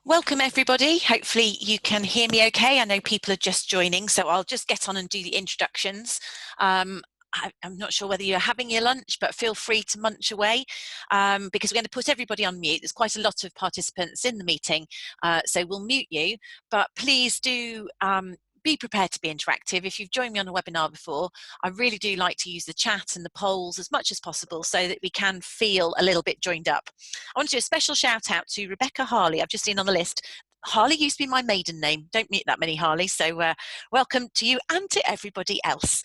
Welcome everybody. Hopefully you can hear me okay. I know people are just joining, so I'll just get on and do the introductions. I'm not sure whether you're having your lunch, but feel free to munch away because we're going to put everybody on mute. There's quite a lot of participants in the meeting, so we'll mute you, but please do be prepared to be interactive. If you've joined me on a webinar before, I really do like to use the chat and the polls as much as possible so that we can feel a little bit joined up. I want to do a special shout out to Rebecca Harley. I've just seen on the list. Harley used to be my maiden name. Don't meet that many Harley, so welcome to you and to everybody else.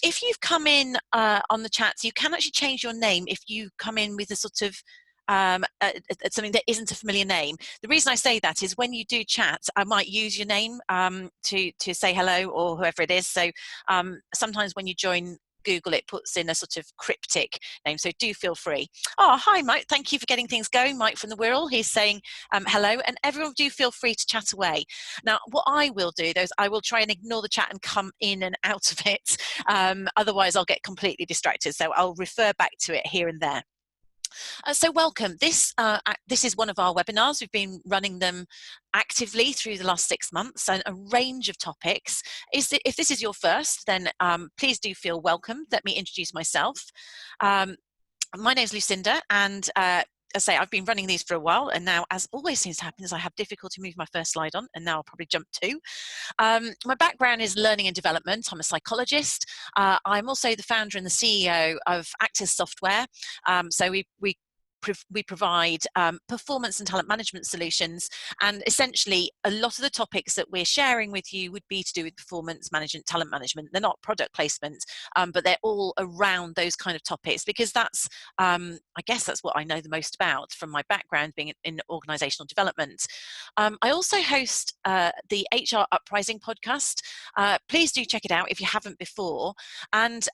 If you've come in on the chat, you can actually change your name if you come in with a sort of something that isn't a familiar name. The reason I say that is when you do chat, I might use your name to say hello or whoever it is. So sometimes when you join Google, it puts in a sort of cryptic name, so do feel free. Oh, hi Mike, thank you for getting things going. Mike from the Wirral, he's saying hello, and everyone do feel free to chat away. Now what I will do though is I will try and ignore the chat and come in and out of it, otherwise I'll get completely distracted, so I'll refer back to it here and there. So welcome. This is one of our webinars. We've been running them actively through the last 6 months and a range of topics. If this is your first, then please do feel welcome. Let me introduce myself. My name is Lucinda, and as I say, I've been running these for a while, and now, as always seems to happen, is I have difficulty moving my first slide on, and now I'll probably jump to. My background is learning and development. I'm a psychologist. I'm also the founder and the CEO of Actus Software. So we provide performance and talent management solutions, and essentially a lot of the topics that we're sharing with you would be to do with performance management, talent management. They're not product placement, but they're all around those kind of topics, because that's I guess that's what I know the most about from my background being in organizational development. I also host the HR Uprising Podcast. Please do check it out if you haven't before. And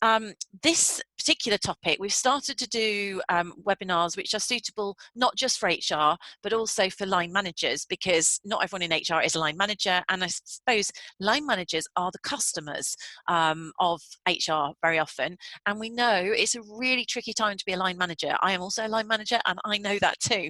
this particular topic, we've started to do webinars which are suitable not just for HR but also for line managers, because not everyone in HR is a line manager, and I suppose line managers are the customers of HR very often, and we know it's a really tricky time to be a line manager. I am also a line manager and I know that too,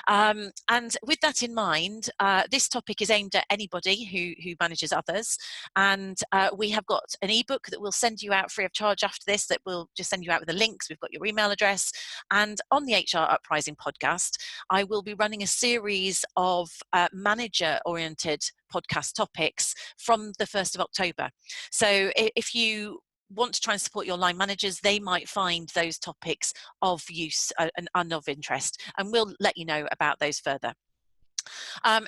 and with that in mind, this topic is aimed at anybody who manages others, and we have got an ebook that we'll send you out free of charge after this, that we'll just send you out with the links. We've got your email address, and on the HR Uprising podcast, I will be running a series of manager-oriented podcast topics from the 1st of October. So if you want to try and support your line managers, they might find those topics of use and of interest, and we'll let you know about those further.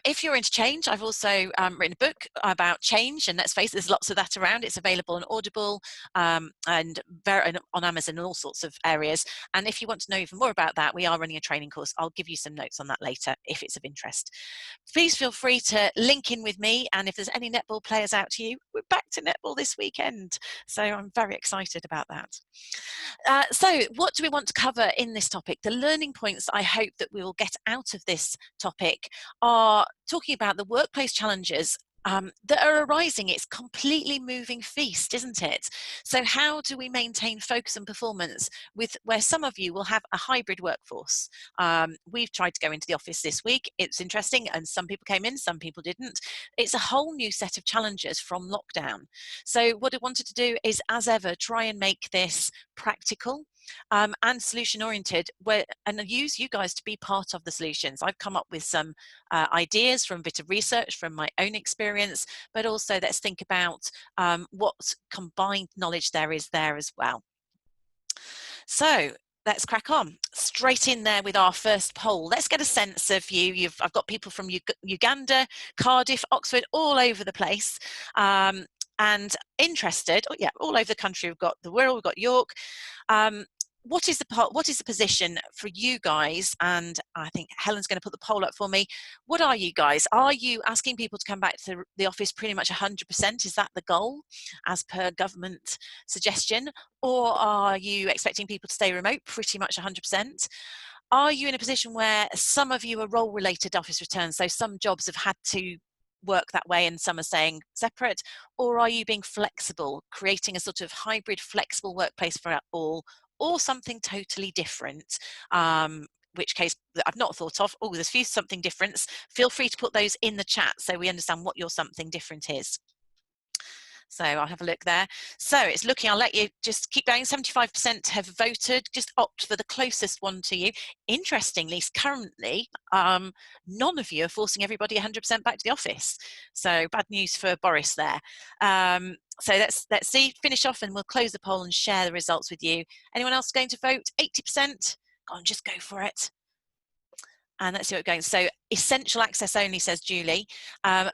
If you're into change, I've also written a book about change, and let's face it, there's lots of that around. It's available on Audible and on Amazon and all sorts of areas. And if you want to know even more about that, we are running a training course. I'll give you some notes on that later if it's of interest. Please feel free to link in with me, and if there's any netball players out to you, we're back to netball this weekend, so I'm very excited about that. So what do we want to cover in this topic? The learning points I hope that we will get out of this topic are talking about the workplace challenges that are arising. It's completely moving feast, isn't it? So how do we maintain focus and performance with where some of you will have a hybrid workforce? We've tried to go into the office this week. It's interesting, and some people came in, some people didn't. It's a whole new set of challenges from lockdown. So what I wanted to do is, as ever, try and make this practical and solution oriented, and use you guys to be part of the solutions. I've come up with some ideas from a bit of research from my own experience, but also let's think about what combined knowledge there is there as well. So let's crack on straight in there with our first poll. Let's get a sense of you. I've got people from Uganda, Cardiff, Oxford, all over the place. And interested, all over the country. We've got the Wirral, we've got York. What is the position for you guys? And I think Helen's going to put the poll up for me. What are you guys? Are you asking people to come back to the office pretty much 100%? Is that the goal as per government suggestion? Or are you expecting people to stay remote pretty much 100%? Are you in a position where some of you are role-related office returns, so some jobs have had to work that way and some are staying separate? Or are you being flexible, creating a sort of hybrid flexible workplace for all, or something totally different? which case that I've not thought of, oh, there's a few something difference, feel free to put those in the chat so we understand what your something different is. So I'll have a look there. So it's looking, I'll let you just keep going. 75% have voted. Just opt for the closest one to you. Interestingly, currently, none of you are forcing everybody 100% back to the office. So bad news for Boris there. So let's see, finish off, and we'll close the poll and share the results with you. Anyone else going to vote? 80%. Go on, just go for it. And let's see what we're going. So essential access only, says Julie.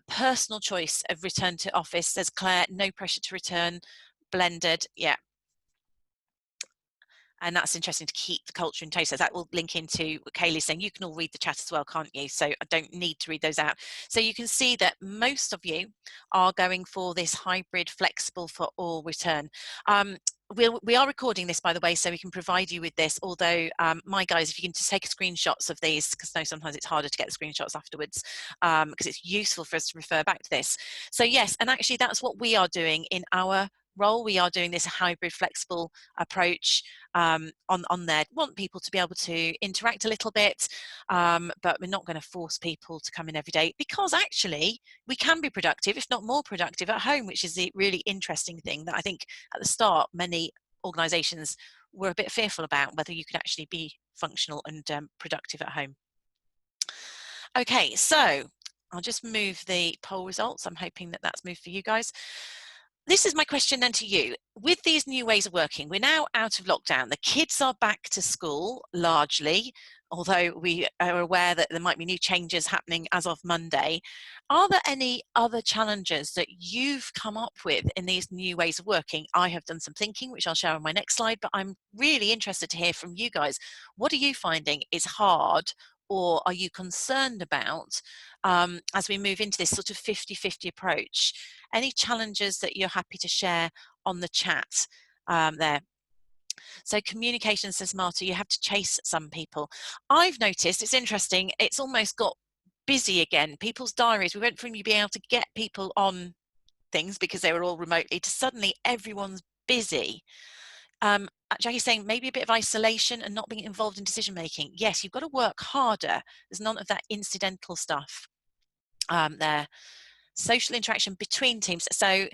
Personal choice of return to office, says Claire. No pressure to return. Blended, yeah. And that's interesting to keep the culture in taste. So that will link into what Kaylee's saying. You can all read the chat as well, can't you? So I don't need to read those out. So you can see that most of you are going for this hybrid, flexible for all return. We are recording this, by the way, so we can provide you with this. Although, my guys, if you can just take screenshots of these, because I know sometimes it's harder to get the screenshots afterwards, because it's useful for us to refer back to this. So yes, and actually that's what we are doing in our role. We are doing this hybrid, flexible approach on there. Want people to be able to interact a little bit, but we're not going to force people to come in every day, because actually we can be productive, if not more productive, at home, which is the really interesting thing that I think at the start many organisations were a bit fearful about, whether you could actually be functional and productive at home. Okay, so I'll just move the poll results. I'm hoping that that's moved for you guys. This is my question then to you. With these new ways of working, we're now out of lockdown. The kids are back to school largely, although we are aware that there might be new changes happening as of Monday. Are there any other challenges that you've come up with in these new ways of working? I have done some thinking, which I'll share on my next slide, but I'm really interested to hear from you guys. What are you finding is hard, or are you concerned about as we move into this sort of 50-50 approach? Any challenges that you're happy to share on the chat there? So communication, says Marta, you have to chase some people. I've noticed, it's interesting, it's almost got busy again. People's diaries, we went from you being able to get people on things because they were all remotely to suddenly everyone's busy. Jackie's saying maybe a bit of isolation and not being involved in decision making. Yes, you've got to work harder. There's none of that incidental stuff there. Social interaction between teams. So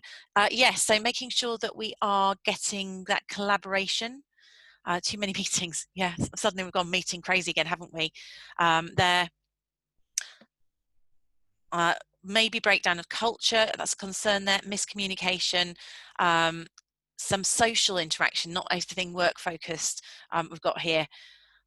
yes, so making sure that we are getting that collaboration. Too many meetings. Yeah, suddenly we've gone meeting crazy again, haven't we? There. Maybe breakdown of culture, that's a concern there. Miscommunication, some social interaction, not everything work focused, we've got here.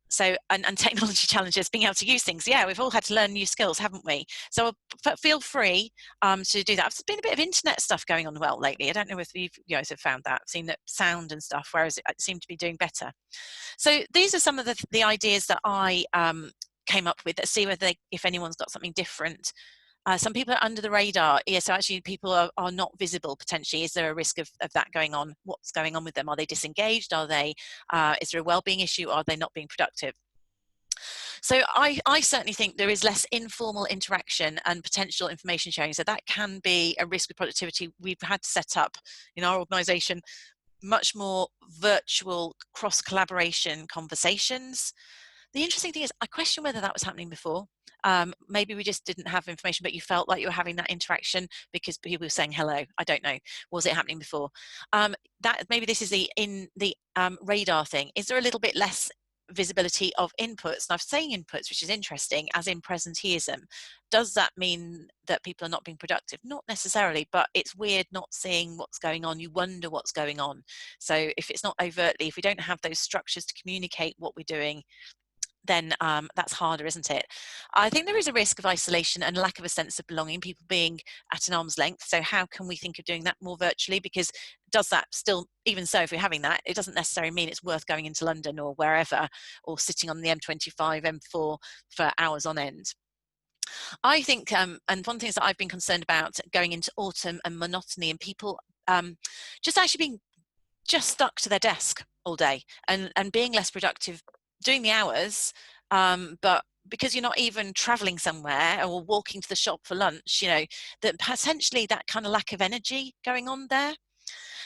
So, and technology challenges, being able to use things. Yeah, we've all had to learn new skills, haven't we? So feel free to do that. There's been a bit of internet stuff going on well lately. I don't know if you guys have found that. I've seen that sound and stuff, whereas it seemed to be doing better. So these are some of the ideas that I came up with. Let's see whether if anyone's got something different. Some people are under the radar. Yeah, so actually people are not visible potentially. Is there a risk of that going on? What's going on with them? Are they disengaged? Are they, is there a well-being issue? Are they not being productive? So I certainly think there is less informal interaction and potential information sharing. So that can be a risk with productivity. We've had to set up in our organisation much more virtual cross-collaboration conversations. The interesting thing is I question whether that was happening before. Maybe we just didn't have information, but you felt like you were having that interaction because people were saying hello. I don't know. Was it happening before? That maybe this is the radar thing. Is there a little bit less visibility of inputs? And I'm saying inputs, which is interesting, as in presenteeism. Does that mean that people are not being productive? Not necessarily, but it's weird not seeing what's going on. You wonder what's going on. So if it's not overtly, if we don't have those structures to communicate what we're doing, then that's harder, isn't it? I think there is a risk of isolation and lack of a sense of belonging, people being at an arm's length. So how can we think of doing that more virtually? Because does that still, even so, if we're having that, it doesn't necessarily mean it's worth going into London or wherever, or sitting on the M25, M4 for hours on end. I think, and one of the things that I've been concerned about going into autumn and monotony and people just actually being just stuck to their desk all day and being less productive, doing the hours, but because you're not even traveling somewhere or walking to the shop for lunch, you know, that potentially that kind of lack of energy going on there.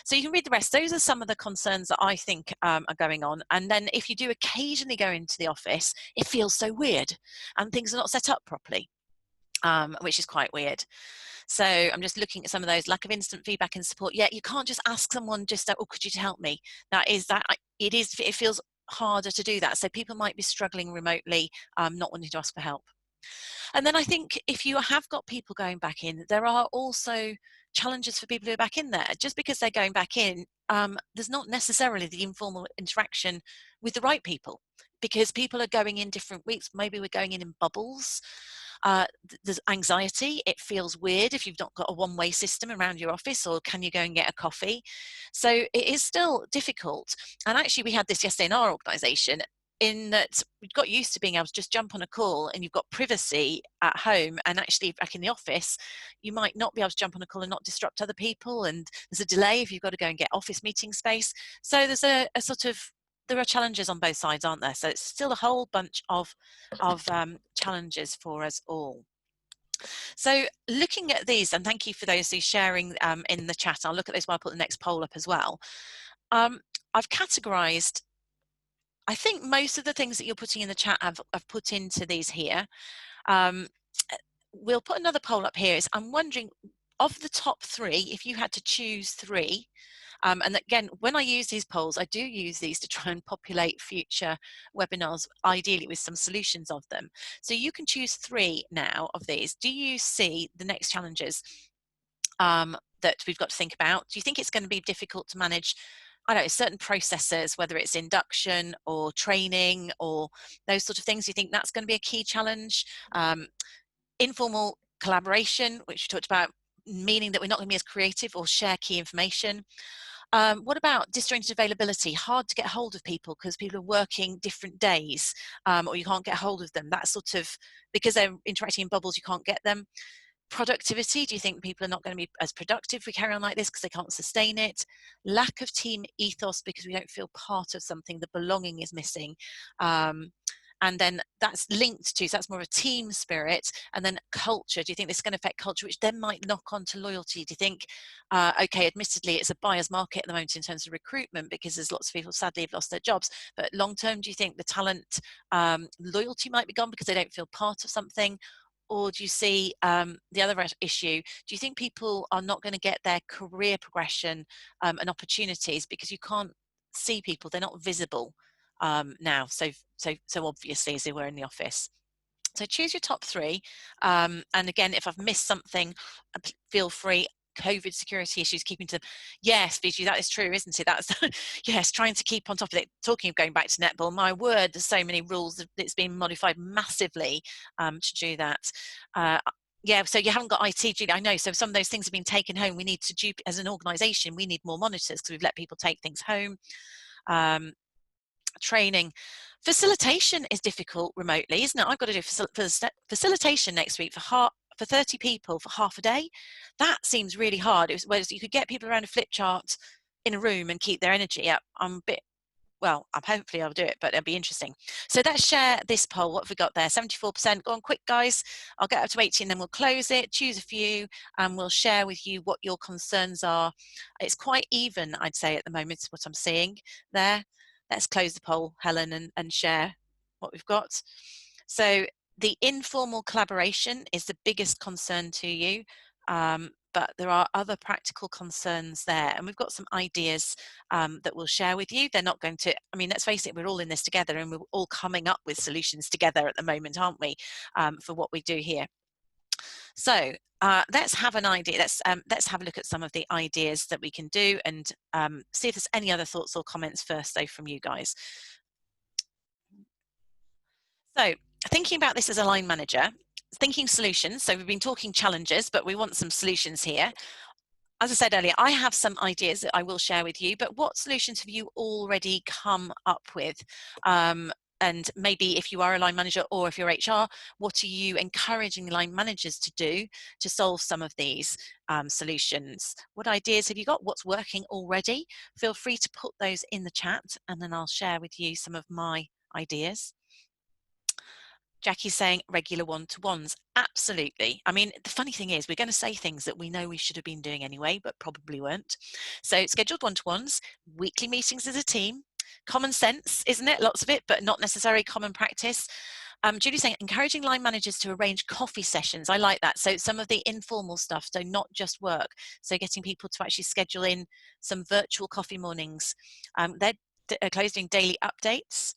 So you can read the rest. Those are some of the concerns that I think are going on. And then if you do occasionally go into the office, it feels so weird and things are not set up properly, which is quite weird. So I'm just looking at some of those. Lack of instant feedback and support. Yeah, you can't just ask someone just, oh, could you help me? It feels harder to do that. So people might be struggling remotely, not wanting to ask for help. And then I think if you have got people going back in, there are also challenges for people who are back in there. Just because they're going back in, there's not necessarily the informal interaction with the right people, because people are going in different weeks. Maybe we're going in bubbles. There's anxiety. It feels weird if you've not got a one-way system around your office, or can you go and get a coffee? So it is still difficult. And actually we had this yesterday in our organisation, in that we've got used to being able to just jump on a call and you've got privacy at home, and actually back in the office you might not be able to jump on a call and not disrupt other people, and there's a delay if you've got to go and get office meeting space. So there's a sort of, there are challenges on both sides, aren't there? So it's still a whole bunch of challenges for us all. So looking at these, and thank you for those who are sharing in the chat. I'll look at those while I put the next poll up as well. I've categorized, I think most of the things that you're putting in the chat I've put into these here. We'll put another poll up here. I'm wondering, of the top 3, if you had to choose 3, and again, when I use these polls, I do use these to try and populate future webinars, ideally with some solutions of them. So you can choose 3 now of these. Do you see the next challenges that we've got to think about? Do you think it's going to be difficult to manage, I don't know, certain processes, whether it's induction or training or those sort of things? Do you think that's going to be a key challenge? Informal collaboration, which we talked about, meaning that we're not going to be as creative or share key information. What about disjointed availability? Hard to get hold of people because people are working different days, or you can't get hold of them. That sort of, because they're interacting in bubbles, you can't get them. Productivity, do you think people are not going to be as productive if we carry on like this because they can't sustain it? Lack of team ethos because we don't feel part of something, the belonging is missing. And then that's linked to, so that's more of a team spirit. And then culture, do you think this is going to affect culture, which then might knock on to loyalty? Do you think, okay, admittedly, it's a buyer's market at the moment in terms of recruitment because there's lots of people sadly have lost their jobs, but long term, do you think the talent loyalty might be gone because they don't feel part of something? Or do you see the other issue? Do you think people are not going to get their career progression and opportunities because you can't see people, they're not visible now so obviously as they were in the office? So choose your top 3, and again, if I've missed something, feel free. COVID security issues, keeping to, yes, Fiji, that is true, isn't it? That's yes, trying to keep on top of it. Talking of going back to netball, my word, there's so many rules. It's been modified massively to do that. Yeah, so you haven't got IT, Julie, I know. So some of those things have been taken home. We need to, as an organisation, we need more monitors because we've let people take things home. Training. Facilitation is difficult remotely, isn't it? I've got to do facilitation next week for 30 people for half a day. That seems really hard. Whereas you could get people around a flip chart in a room and keep their energy up. I'm a bit, well, hopefully I'll do it, but it'll be interesting. So let's share this poll. What have we got there? 74%. Go on quick, guys. I'll get up to 80 and then we'll close it. Choose a few and we'll share with you what your concerns are. It's quite even, I'd say, at the moment, what I'm seeing there. Let's close the poll, Helen, and share what we've got. So the informal collaboration is the biggest concern to you, but there are other practical concerns there. And we've got some ideas that we'll share with you. They're not going to, I mean, let's face it, we're all in this together and we're all coming up with solutions together at the moment, aren't we, for what we do here. So let's have an idea. Let's have a look at some of the ideas that we can do and see if there's any other thoughts or comments first, though, from you guys. So thinking about this as a line manager, thinking solutions. So we've been talking challenges, but we want some solutions here. As I said earlier, I have some ideas that I will share with you, but what solutions have you already come up with? And maybe if you are a line manager or if you're HR, what are you encouraging line managers to do to solve some of these solutions? What ideas have you got? What's working already? Feel free to put those in the chat and then I'll share with you some of my ideas. Jackie's saying regular one-to-ones. Absolutely. I mean, the funny thing is we're going to say things that we know we should have been doing anyway, but probably weren't. So scheduled one-to-ones, weekly meetings as a team, common sense, isn't it? Lots of it, but not necessarily common practice. Julie's saying encouraging line managers to arrange coffee sessions. I like that. So some of the informal stuff, so not just work. So getting people to actually schedule in some virtual coffee mornings. They're closing daily updates.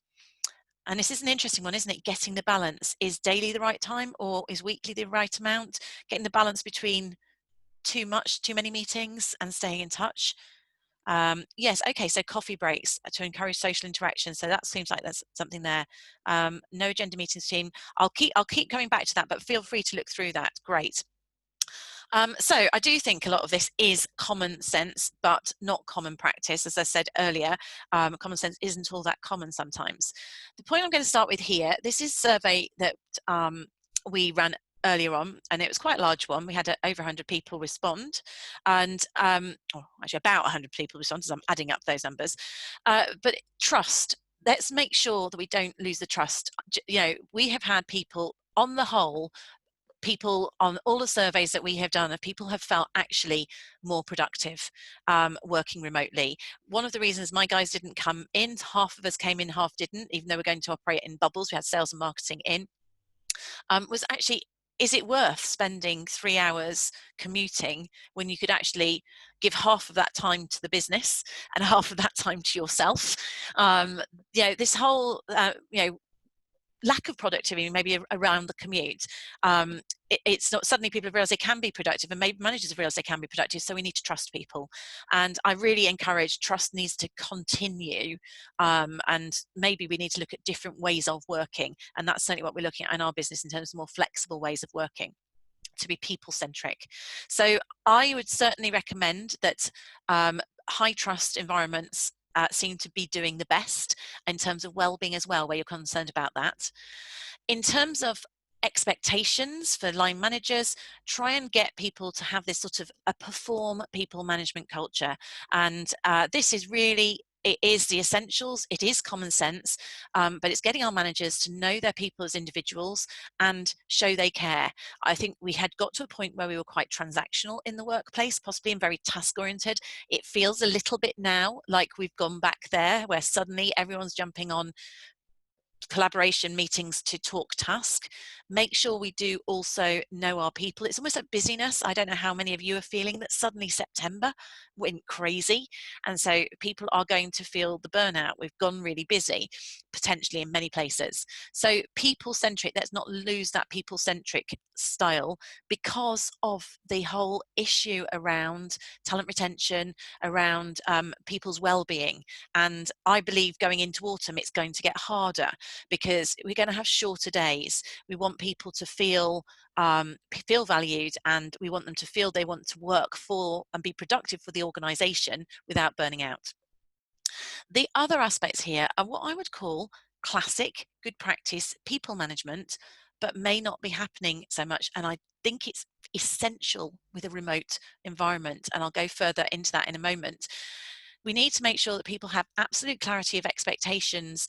And this is an interesting one, isn't it? Getting the balance. Is daily the right time, or is weekly the right amount? Getting the balance between too many meetings and staying in touch. Yes, okay, so coffee breaks to encourage social interaction. So that seems like there's something there. No agenda meetings team. I'll keep coming back to that, but feel free to look through that. Great. So I do think a lot of this is common sense, but not common practice. As I said earlier, common sense isn't all that common sometimes. The point I'm going to start with here, this is a survey that we ran earlier on, and it was quite a large one. We had over 100 people respond, and actually about 100 people respond, as I'm adding up those numbers. But trust. Let's make sure that we don't lose the trust. We have had people, on the whole, people on all the surveys that we have done, people have felt actually more productive working remotely. One of the reasons my guys didn't come in, half of us came in, half didn't, even though we're going to operate in bubbles. We had sales and marketing in, was actually, is it worth spending 3 hours commuting when you could actually give half of that time to the business and half of that time to yourself? This whole, lack of productivity maybe around the commute. It's not, suddenly people have realized they can be productive, and maybe managers have realized they can be productive, so we need to trust people. And I really encourage trust needs to continue, and maybe we need to look at different ways of working, and that's certainly what we're looking at in our business in terms of more flexible ways of working, to be people-centric. So I would certainly recommend that high trust environments seem to be doing the best in terms of well-being as well, where you're concerned about that. In terms of expectations for line managers, try and get people to have this sort of a perform people management culture. And this is really, it is the essentials, it is common sense, but it's getting our managers to know their people as individuals and show they care. I think we had got to a point where we were quite transactional in the workplace, possibly and very task oriented. It feels a little bit now like we've gone back there, where suddenly everyone's jumping on collaboration meetings to talk task. Make sure we do also know our people. It's almost like busyness. I don't know how many of you are feeling that suddenly September went crazy, and so people are going to feel the burnout. We've gone really busy, potentially in many places. So people-centric, let's not lose that people-centric style because of the whole issue around talent retention, around people's well-being. And I believe going into autumn it's going to get harder, because we're going to have shorter days. We want people to feel valued, and we want them to feel they want to work for and be productive for the organization without burning out. The other aspects here are what I would call classic good practice people management, but may not be happening so much. And I think it's essential with a remote environment, and I'll go further into that in a moment. We need to make sure that people have absolute clarity of expectations.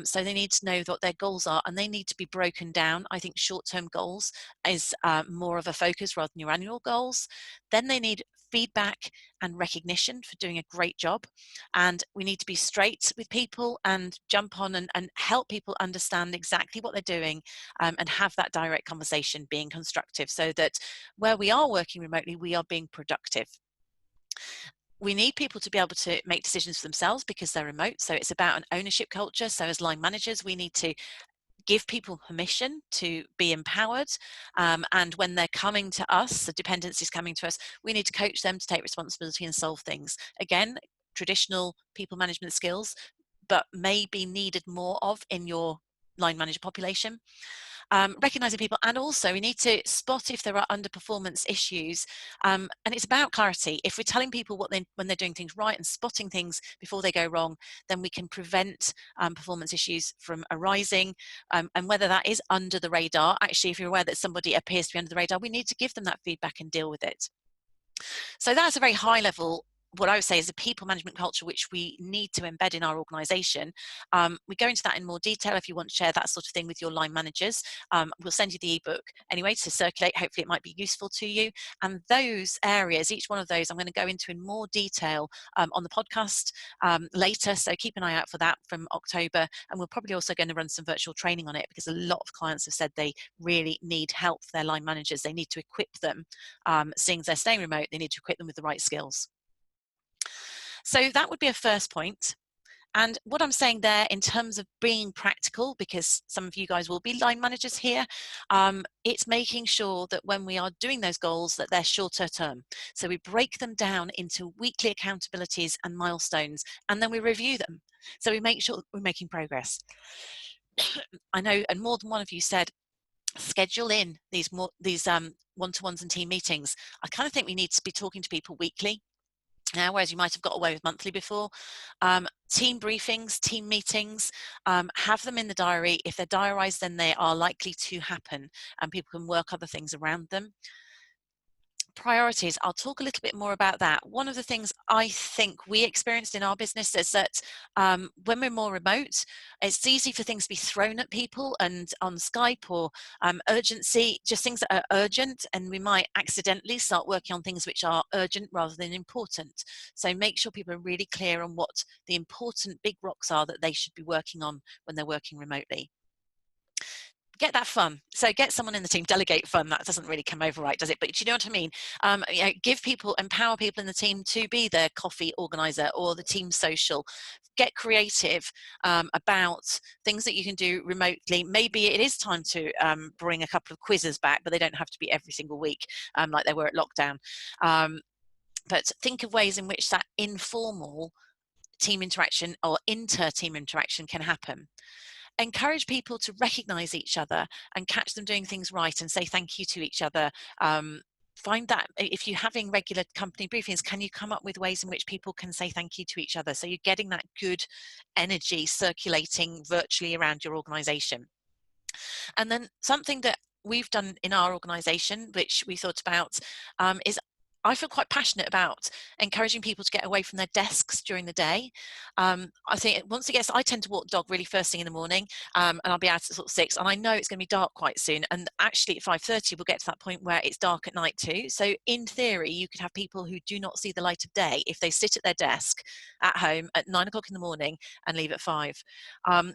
So they need to know what their goals are, and they need to be broken down. I think short-term goals is more of a focus rather than your annual goals. Then they need feedback and recognition for doing a great job. And we need to be straight with people and jump on and help people understand exactly what they're doing, and have that direct conversation being constructive, so that where we are working remotely, we are being productive. We need people to be able to make decisions for themselves because they're remote. So it's about an ownership culture. So as line managers, we need to give people permission to be empowered. And when they're coming to us, the dependencies coming to us, we need to coach them to take responsibility and solve things. Again, traditional people management skills, but may be needed more of in your line manager population. Recognizing people, and also we need to spot if there are underperformance issues, and it's about clarity. If we're telling people when they're doing things right and spotting things before they go wrong, then we can prevent performance issues from arising, and whether that is under the radar. Actually, if you're aware that somebody appears to be under the radar, we need to give them that feedback and deal with it. So that's a very high level what I would say is a people management culture which we need to embed in our organisation. We go into that in more detail if you want to share that sort of thing with your line managers. We'll send you the ebook anyway to circulate. Hopefully it might be useful to you. And those areas, each one of those, I'm going to go into in more detail on the podcast later. So keep an eye out for that from October. And we're probably also going to run some virtual training on it, because a lot of clients have said they really need help for their line managers. They need to equip them, seeing as they're staying remote, they need to equip them with the right skills. So that would be a first point. And what I'm saying there in terms of being practical, because some of you guys will be line managers here, it's making sure that when we are doing those goals that they're shorter term. So we break them down into weekly accountabilities and milestones, and then we review them. So we make sure we're making progress. I know, and more than one of you said, schedule in these one-to-ones and team meetings. I kind of think we need to be talking to people weekly now, whereas you might have got away with monthly before. Team briefings, team meetings, have them in the diary. If they're diarised, then they are likely to happen, and people can work other things around them. Priorities, I'll talk a little bit more about that. One of the things I think we experienced in our business is that when we're more remote, it's easy for things to be thrown at people and on Skype, or urgency, just things that are urgent, and we might accidentally start working on things which are urgent rather than important. So make sure people are really clear on what the important big rocks are that they should be working on when they're working remotely. Get that fun. So get someone in the team, delegate fun. That doesn't really come over right, does it? But do you know what I mean? Give people, empower people in the team to be their coffee organizer or the team social. Get creative about things that you can do remotely. Maybe it is time to bring a couple of quizzes back, but they don't have to be every single week like they were at lockdown. But think of ways in which that informal team interaction or inter-team interaction can happen. Encourage people to recognize each other and catch them doing things right and say thank you to each other. Find that if you're having regular company briefings, can you come up with ways in which people can say thank you to each other? So you're getting that good energy circulating virtually around your organization. And then something that we've done in our organization, which we thought about, is I feel quite passionate about encouraging people to get away from their desks during the day. I think once it gets, I tend to walk the dog really first thing in the morning, and I'll be out at sort of 6, and I know it's going to be dark quite soon. And actually at 5:30, we'll get to that point where it's dark at night too. So in theory, you could have people who do not see the light of day if they sit at their desk at home at 9 o'clock in the morning and leave at 5.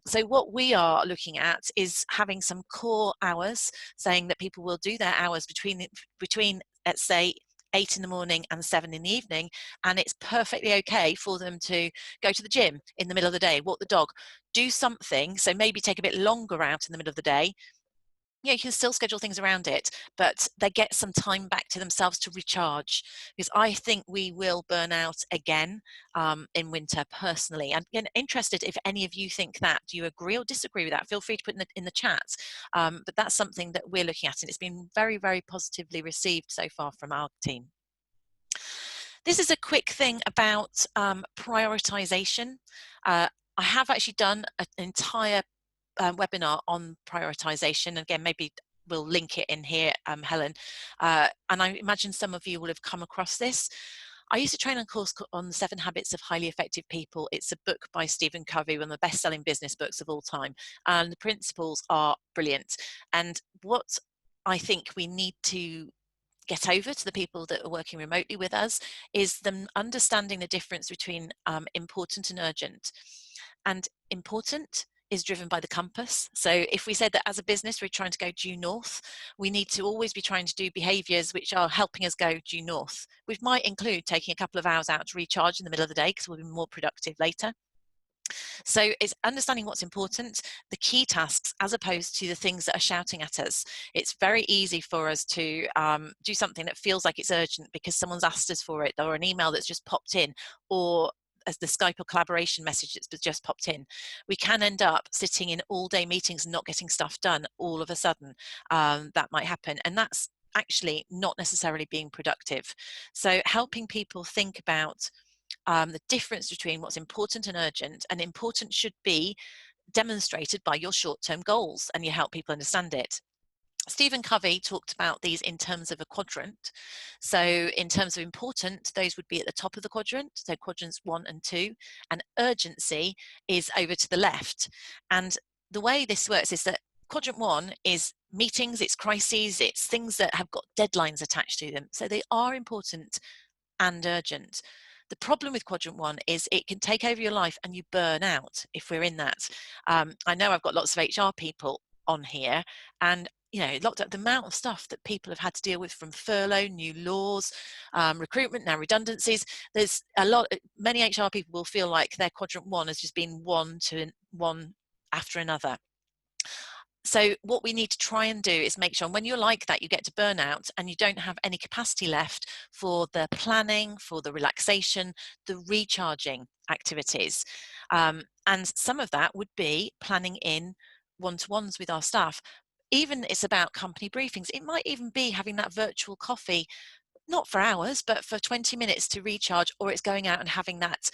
So what we are looking at is having some core hours, saying that people will do their hours between let's say 8 in the morning and 7 in the evening, and it's perfectly okay for them to go to the gym in the middle of the day, walk the dog, do something. So maybe take a bit longer out in the middle of the day. Yeah, you can still schedule things around it, but they get some time back to themselves to recharge, because I think we will burn out again in winter personally. And again, interested if any of you think that. Do you agree or disagree with that? Feel free to put in the chat. But that's something that we're looking at, and it's been very, very positively received so far from our team. This is a quick thing about prioritization. I have actually done an entire webinar on prioritization. Again, maybe we'll link it in here, Helen. And I imagine some of you will have come across this. I used to train a course on the 7 Habits of Highly Effective People. It's a book by Stephen Covey, one of the best-selling business books of all time. And the principles are brilliant. And what I think we need to get over to the people that are working remotely with us is them understanding the difference between important and urgent. And important is driven by the compass. So if we said that as a business we're trying to go due north, we need to always be trying to do behaviours which are helping us go due north, which might include taking a couple of hours out to recharge in the middle of the day because we'll be more productive later. So it's understanding what's important, the key tasks, as opposed to the things that are shouting at us. It's very easy for us to do something that feels like it's urgent because someone's asked us for it, or an email that's just popped in, or as the Skype or collaboration message that's just popped in. We can end up sitting in all-day meetings and not getting stuff done all of a sudden. That might happen, and that's actually not necessarily being productive. So helping people think about the difference between what's important and urgent, and important should be demonstrated by your short-term goals, and you help people understand it. Stephen Covey talked about these in terms of a quadrant. So in terms of important, those would be at the top of the quadrant, so quadrants 1 and 2, and urgency is over to the left. And the way this works is that quadrant 1 is meetings, it's crises, it's things that have got deadlines attached to them. So they are important and urgent. The problem with quadrant 1 is it can take over your life and you burn out if we're in that. I know I've got lots of HR people on here, and locked up the amount of stuff that people have had to deal with, from furlough, new laws, recruitment, now redundancies. There's many HR people will feel like their quadrant 1 has just been one after another. So what we need to try and do is make sure, when you're like that, you get to burnout and you don't have any capacity left for the planning, for the relaxation, the recharging activities. And some of that would be planning in one-to-ones with our staff. Even it's about company briefings. It might even be having that virtual coffee, not for hours, but for 20 minutes to recharge, or it's going out and having that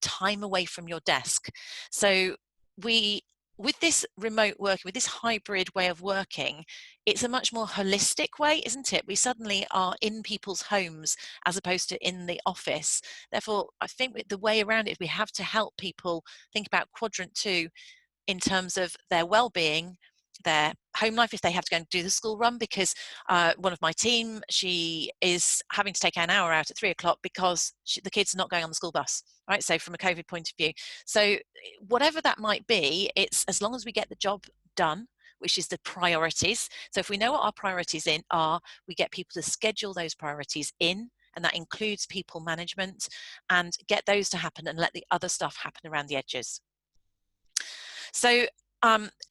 time away from your desk. So with this remote working, with this hybrid way of working, it's a much more holistic way, isn't it? We suddenly are in people's homes as opposed to in the office. Therefore, I think the way around it is we have to help people think about quadrant 2 in terms of their well-being, their home life, if they have to go and do the school run, because one of my team, she is having to take an hour out at 3 o'clock because the kids are not going on the school bus, right? So from a COVID point of view, so whatever that might be, it's as long as we get the job done, which is the priorities. So if we know what our priorities are, we get people to schedule those priorities in, and that includes people management, and get those to happen and let the other stuff happen around the edges. So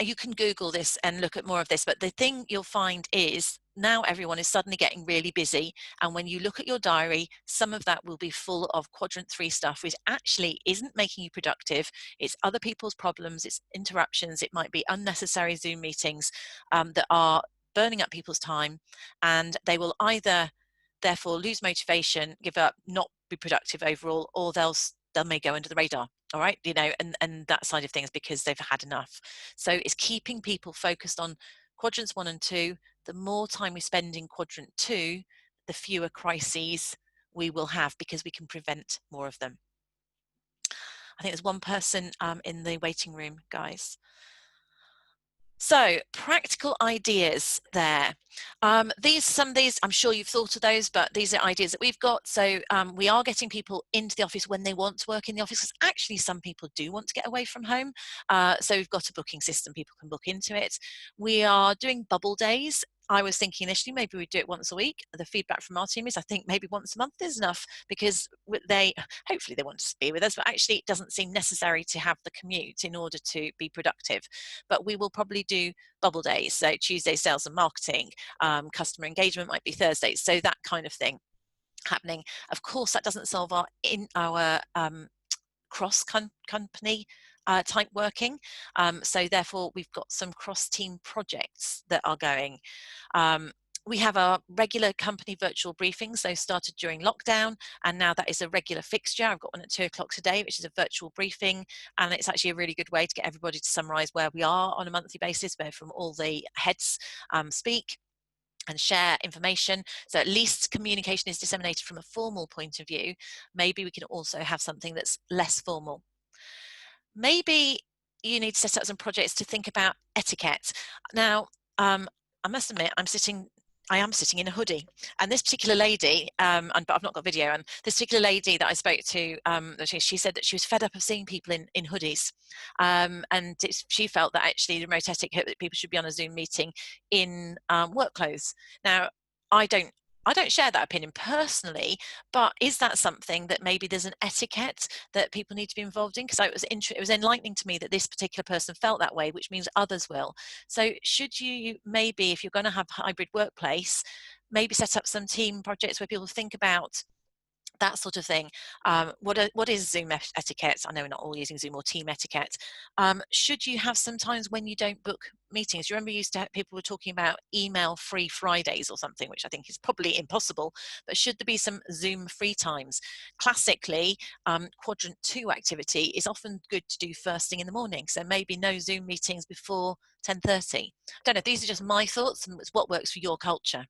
you can Google this and look at more of this, but the thing you'll find is now everyone is suddenly getting really busy, and when you look at your diary, some of that will be full of quadrant 3 stuff, which actually isn't making you productive. It's other people's problems, it's interruptions, it might be unnecessary Zoom meetings that are burning up people's time, and they will either therefore lose motivation, give up, not be productive overall, or they may go under the radar. All right, and that side of things, because they've had enough. So it's keeping people focused on quadrants 1 and 2. The more time we spend in quadrant 2, the fewer crises we will have, because we can prevent more of them. I think there's one person in the waiting room, guys. So practical ideas there. Some of these, I'm sure you've thought of those, but these are ideas that we've got. So we are getting people into the office when they want to work in the office, because actually some people do want to get away from home. So we've got a booking system, people can book into it. We are doing bubble days. I was thinking initially maybe we'd do it once a week. The feedback from our team is I think maybe once a month is enough, because hopefully they want to be with us, but actually it doesn't seem necessary to have the commute in order to be productive. But we will probably do bubble days, so Tuesday sales and marketing, customer engagement might be Thursdays, so that kind of thing happening. Of course, that doesn't solve our cross company type working, so therefore we've got some cross team projects that are going. We have our regular company virtual briefings. Those started during lockdown, and now that is a regular fixture. I've got one at 2 o'clock today, which is a virtual briefing, and it's actually a really good way to get everybody to summarise where we are on a monthly basis, where from all the heads speak and share information. So at least communication is disseminated from a formal point of view. Maybe we can also have something that's less formal. Maybe you need to set up some projects to think about etiquette. Now, I must admit, I am sitting in a hoodie, and this particular lady, but I've not got video, and this particular lady that I spoke to, she said that she was fed up of seeing people in hoodies, and she felt that actually the remote etiquette, that people should be on a Zoom meeting in work clothes. Now, I don't share that opinion personally, but is that something that maybe there's an etiquette that people need to be involved in? Because it was enlightening to me that this particular person felt that way, which means others will. So should you maybe, if you're going to have a hybrid workplace, maybe set up some team projects where people think about that sort of thing. What is Zoom etiquette? I know we're not all using Zoom, or team etiquette. Should you have some times when you don't book meetings? You remember people were talking about email-free Fridays or something, which I think is probably impossible, but should there be some Zoom-free times? Classically, Quadrant 2 activity is often good to do first thing in the morning, so maybe no Zoom meetings before 10:30. Don't know, these are just my thoughts, and it's what works for your culture.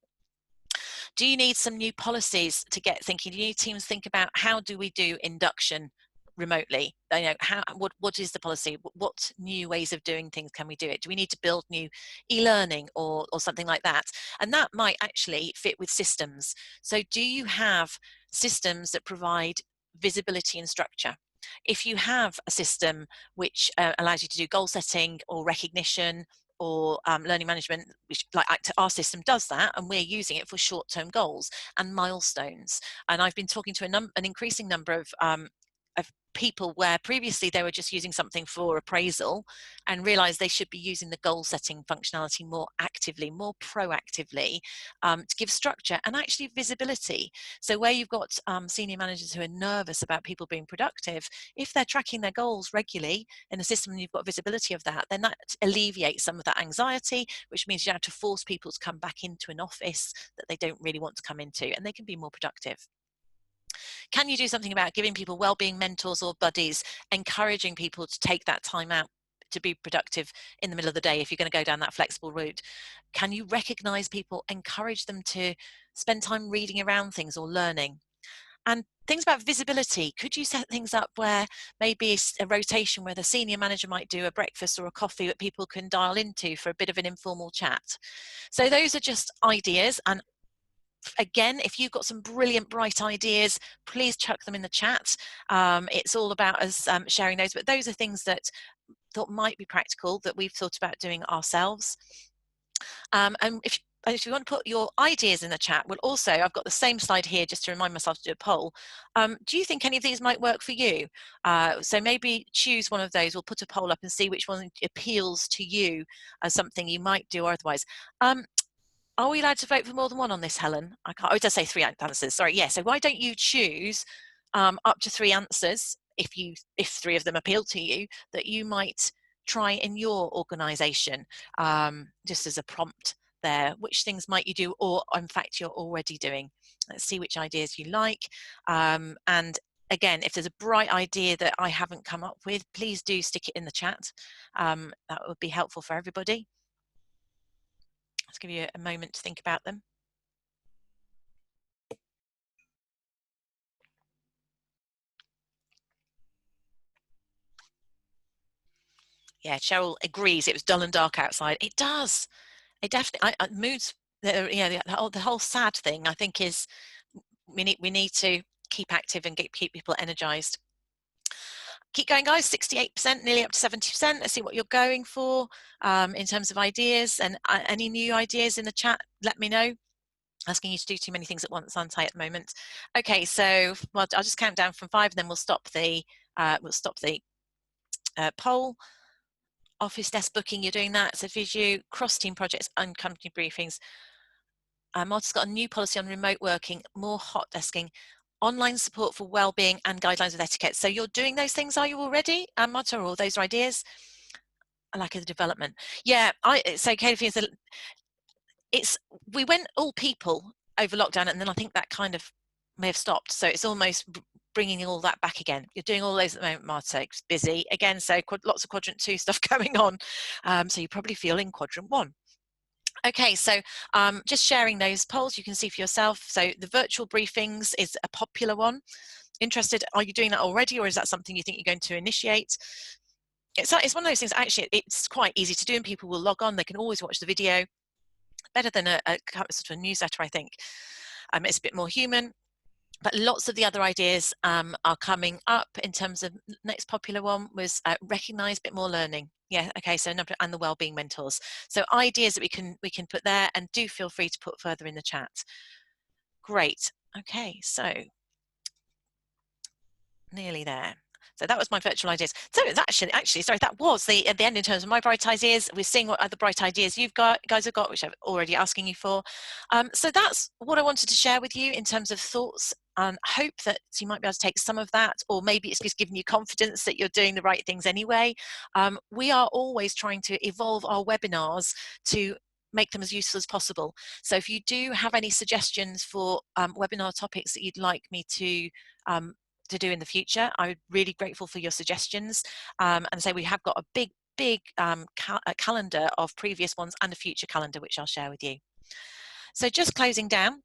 Do you need some new policies to get thinking? Do you need teams think about how do we do induction remotely? You know, what is the policy? What new ways of doing things can we do it? Do we need to build new e-learning or something like that? And that might actually fit with systems. So do you have systems that provide visibility and structure? If you have a system which allows you to do goal setting or recognition or learning management, which like our system does that, and we're using it for short-term goals and milestones. And I've been talking to an increasing number of people where previously they were just using something for appraisal and realized they should be using the goal setting functionality more actively, more proactively, to give structure and actually visibility. So where you've got senior managers who are nervous about people being productive, if they're tracking their goals regularly in the system and you've got visibility of that, then that alleviates some of that anxiety, which means you don't have to force people to come back into an office that they don't really want to come into, and they can be more productive. Can you do something about giving people well-being mentors or buddies, encouraging people to take that time out to be productive in the middle of the day if you're going to go down that flexible route? Can you recognize people, encourage them to spend time reading around things or learning? And things about visibility, could you set things up where maybe a rotation where the senior manager might do a breakfast or a coffee that people can dial into for a bit of an informal chat? So those are just ideas, and again, if you've got some brilliant, bright ideas, please chuck them in the chat. It's all about us sharing those, but those are things that thought might be practical that we've thought about doing ourselves. And if you want to put your ideas in the chat, well, also, I've got the same slide here just to remind myself to do a poll. Do you think any of these might work for you? So maybe choose one of those. We'll put a poll up and see which one appeals to you as something you might do or otherwise. Are we allowed to vote for more than one on this, Helen? I can't. Oh, it does say 3 answers. Sorry. Yeah. So why don't you choose up to 3 answers if 3 of them appeal to you that you might try in your organisation, just as a prompt there. Which things might you do, or in fact you're already doing? Let's see which ideas you like. And again, if there's a bright idea that I haven't come up with, please do stick it in the chat. That would be helpful for everybody. Let's give you a moment to think about them. Yeah, Cheryl agrees. It was dull and dark outside. It does. It definitely. Moods. Yeah, the whole sad thing. I think is we need to keep active and keep people energized. Keep going, guys. 68%, nearly up to 70%. Let's see what you're going for in terms of ideas, and any new ideas in the chat. Let me know. Asking you to do too many things at once, aren't I, at the moment? Okay, so well, I'll just count down from 5, and then we'll stop the poll. Office desk booking, you're doing that. So Visio, cross-team projects and company briefings. Marta's got a new policy on remote working, more hot desking, online support for well-being and guidelines with etiquette. So you're doing those things, are you already, Marta, or those are ideas? I like the development. Yeah, so Katie, we went all people over lockdown, and then I think that kind of may have stopped. So it's almost bringing all that back again. You're doing all those at the moment, Marta. It's busy again, so lots of Quadrant 2 stuff going on. So you probably feel in Quadrant 1. Okay, so just sharing those polls, you can see for yourself. So the virtual briefings is a popular one. Interested, are you doing that already, or is that something you think you're going to initiate? It's one of those things, actually, it's quite easy to do, and people will log on. They can always watch the video. Better than a sort of a newsletter, I think. It's a bit more human. But lots of the other ideas are coming up in terms of next popular one was recognise a bit more learning. Yeah, okay, so and the wellbeing mentors. So ideas that we can put there, and do feel free to put further in the chat. Great. Okay, so nearly there. So that was my virtual ideas. So it's actually, sorry, that was at the end in terms of my bright ideas. We're seeing what other bright ideas guys have got, which I'm already asking you for. So that's what I wanted to share with you in terms of thoughts and hope that you might be able to take some of that, or maybe it's just giving you confidence that you're doing the right things anyway. We are always trying to evolve our webinars to make them as useful as possible. So if you do have any suggestions for webinar topics that you'd like me to do in the future, I'm really grateful for your suggestions. And so we have got a big calendar of previous ones and a future calendar, which I'll share with you. So just closing down.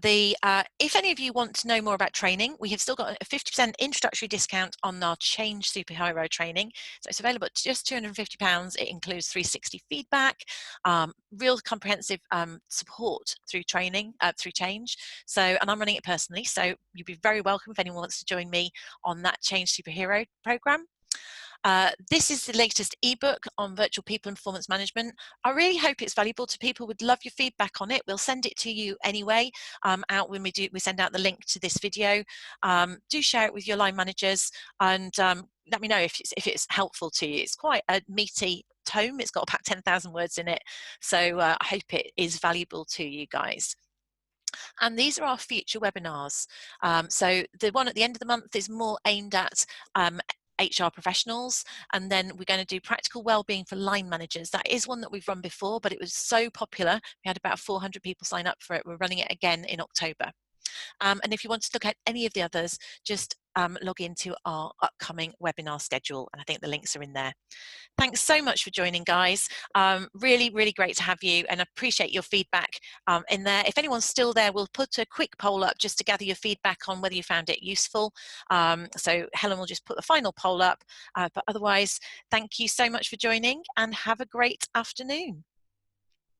If any of you want to know more about training, we have still got a 50% introductory discount on our Change Superhero training. So it's available at just £250. It includes 360 feedback, real comprehensive support through training, through change. So, and I'm running it personally, so you'd be very welcome if anyone wants to join me on that Change Superhero program. This is the latest ebook on virtual people and performance management. I really hope it's valuable to people. We'd love your feedback on it. We'll send it to you anyway out when we send out the link to this video. Do share it with your line managers, and let me know if it's helpful to you. It's quite a meaty tome. It's got about 10,000 words in it, so I hope it is valuable to you guys. And these are our future webinars. So the one at the end of the month is more aimed at HR professionals, and then we're going to do practical wellbeing for line managers. That is one that we've run before, but it was so popular. We had about 400 people sign up for it. We're running it again in October. And if you want to look at any of the others, just log into our upcoming webinar schedule, and I think the links are in there. Thanks so much for joining, guys. Really, really great to have you, and I appreciate your feedback in there. If anyone's still there, we'll put a quick poll up just to gather your feedback on whether you found it useful. So Helen will just put the final poll up, but otherwise, thank you so much for joining, and have a great afternoon.